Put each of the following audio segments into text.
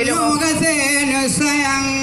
Lu kasih sayang.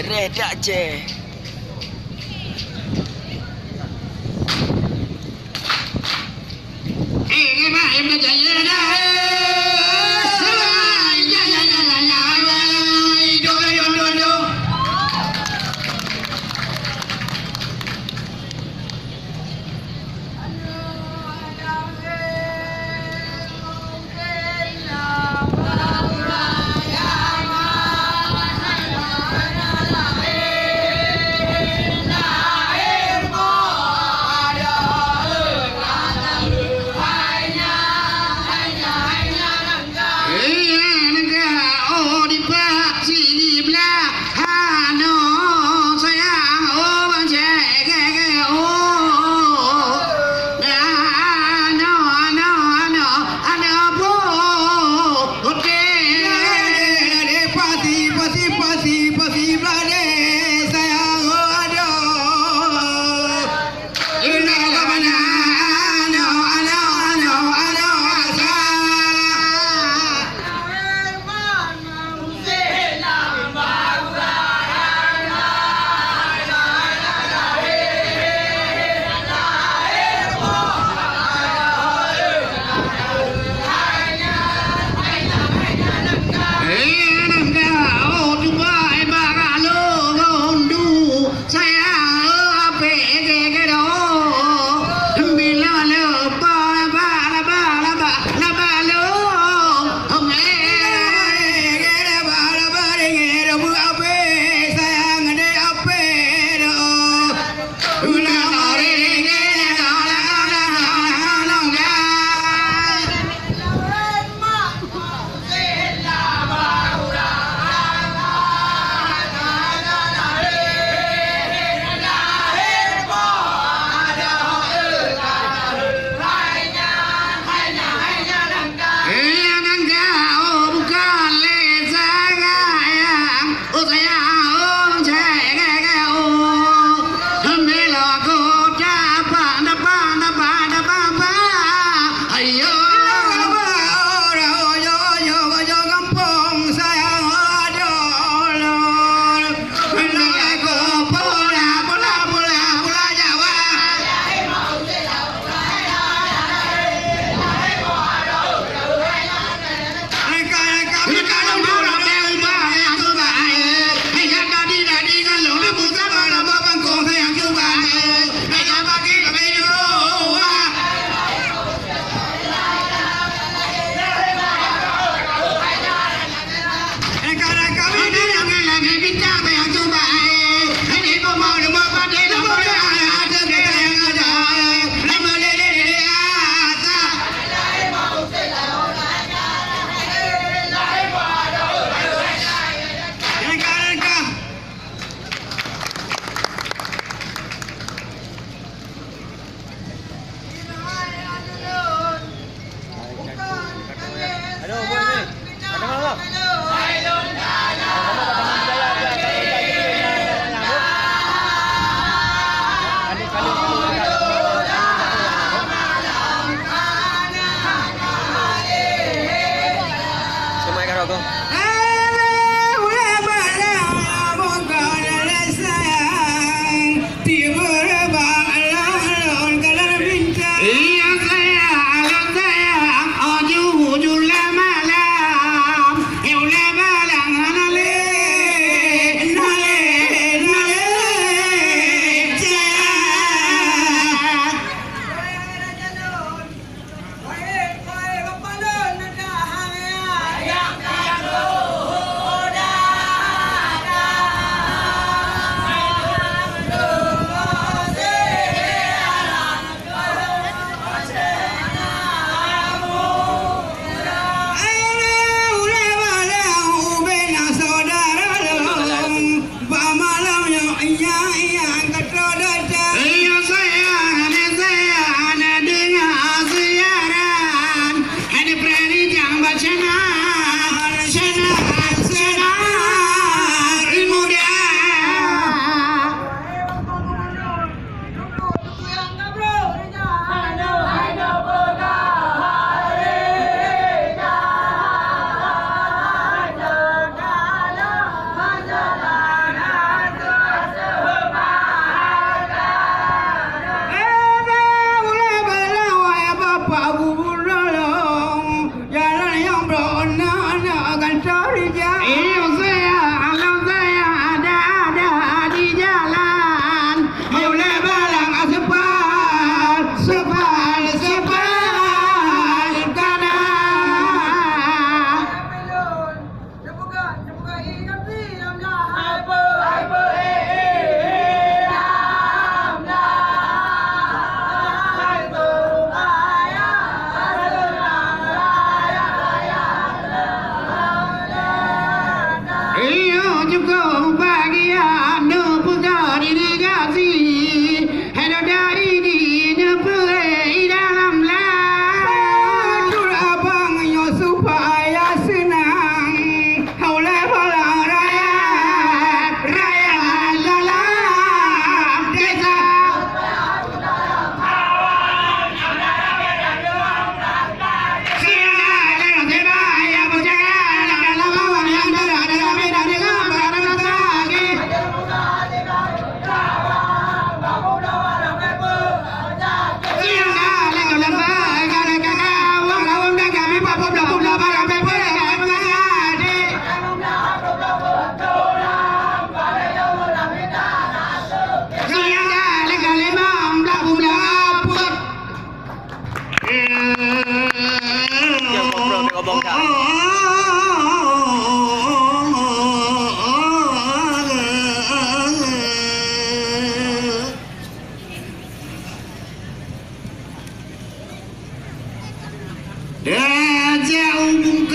Redak je.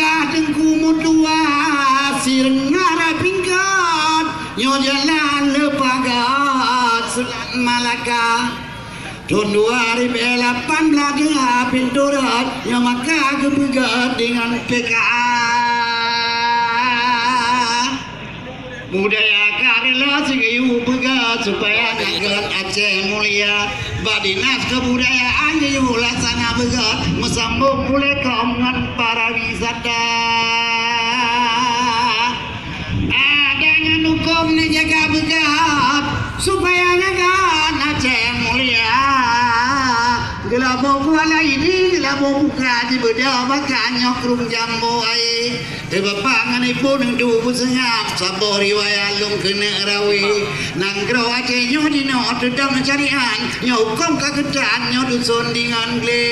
dah tengku mutua sirengara pingkat nyo jalan lepagat Sulan Malaka tahun 2018 dia pinturat yang maka kebegat dengan PKA budaya karela sigayu begat supaya jangan Aceh mulia badinas kebudayaan yu laksana begat mesambung boleh kaum para wisata adanya hukum ni jaga begat supaya jangan Aceh mulia gelabo kuala ini gelabo buka di beda makanya kerung jambu ai bapak ngani pun du busengap sabo riwayat lung kena rawi nang gro Aceh nyo dino dedang carian nyo hukum kagedan nyo dusun dengan gle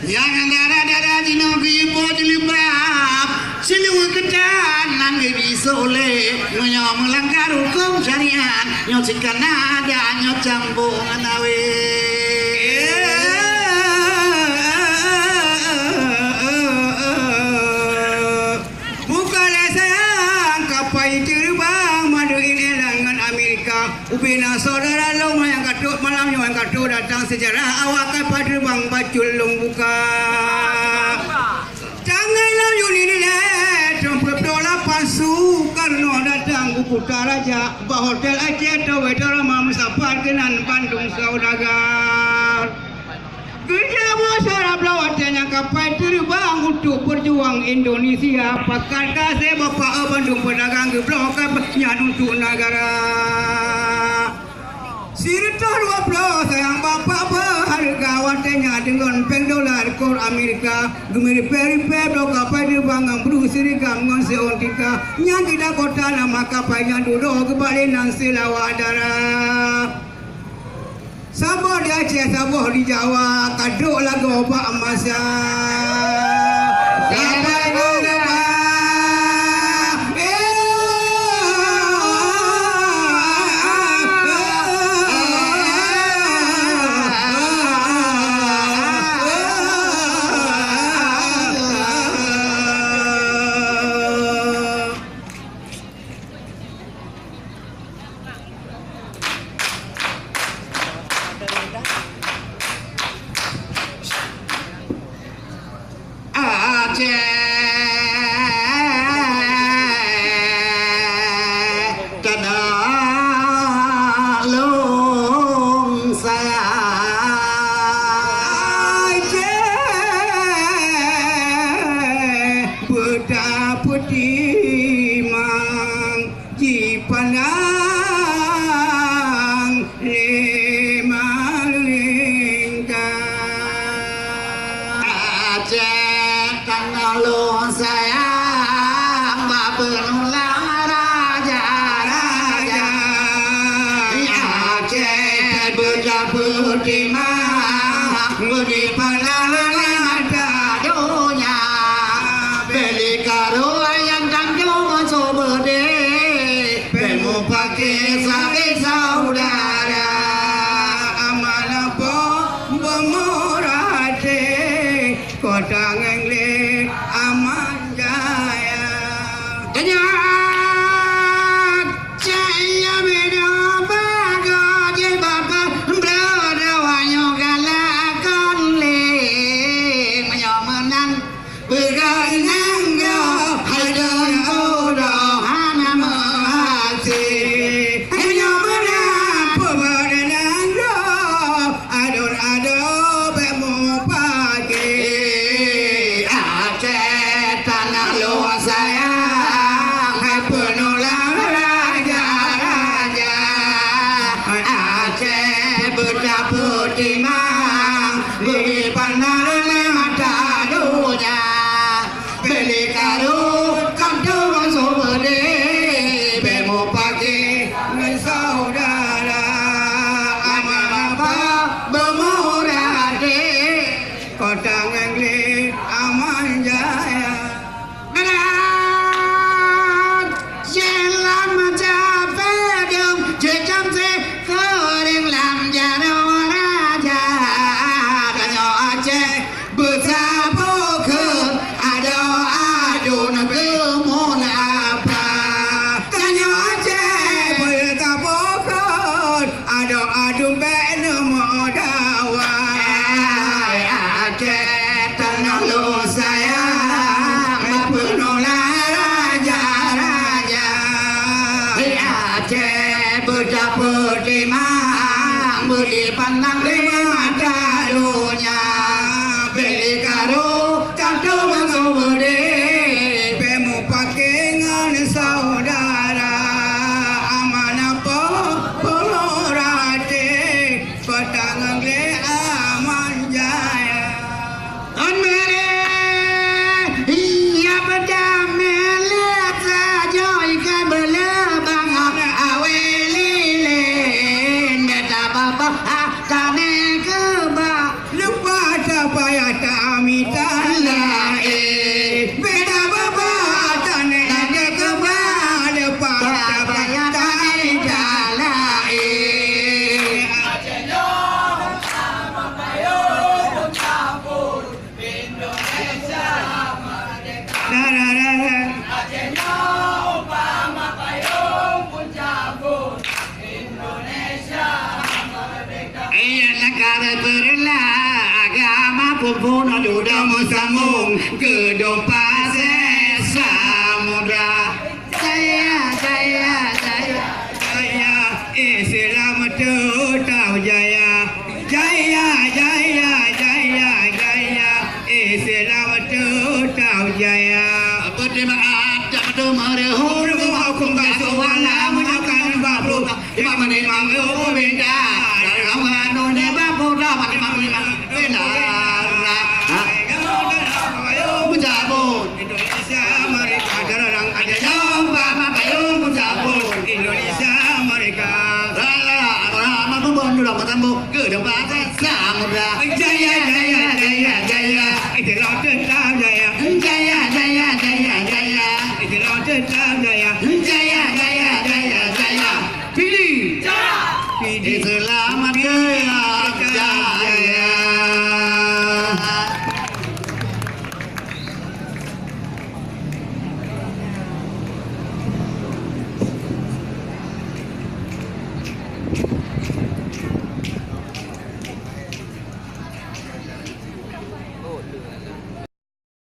jangan dara-dara dino kipo dilibab silu kedan nang bisole nyo melanggar hukum syariat nyo sikana ada nyo jambu nganawe upina saudara long yang kadut malam yang kadut datang sejarah awak pada bang bacul long buka janganlah yuni ni tempat dola pasu karena datang buku raja bah hotel Aceh tu wetor mam sapar kenan Bandung saudagar kerja masyarakat pelawatnya kapal terbang untuk berjuang Indonesia pakar kasih bapak Bandung pedagang geblok kapalnya untuk negara Sirta 20 sayang bapak berharga watenya dengan peng dolar kor Amerika gemeri peripe blok kapal terbang bru sirigam ngon seontika yang tidak kota nama kapalnya duduk kembali nang selawadara Sabar di Aceh, sabar di Jawa, kaduk lagu Pak Masa. Sabar di Jawa. Aceh dompet nombor dawa Aceh tenang lu sayang penulah raja-raja Aceh budak putih mang beli pandang lima dalunya beli karo kantung sumber Bemu pakai ngan saudara amanah polorate petang le aman jaya Ia pedang melihat saja ikan belebang awelilin beta bapa kane kebak lupa tak payah tak amitan beda bapa tane ada kebal lepas tak payah tak negara berlah agama pun sudah sambung ke pasir samudra jaya Islam tetap jaya Islam tetap jaya berterima kasih merehur hukum kasuala menekan bablu imam menimang benda dari orang none babu dapat imam benar menjabut Indonesia mereka garang ada jomba mapayung menjabut Indonesia mereka rala rama pun dulu bertemu ke depan samudra jaya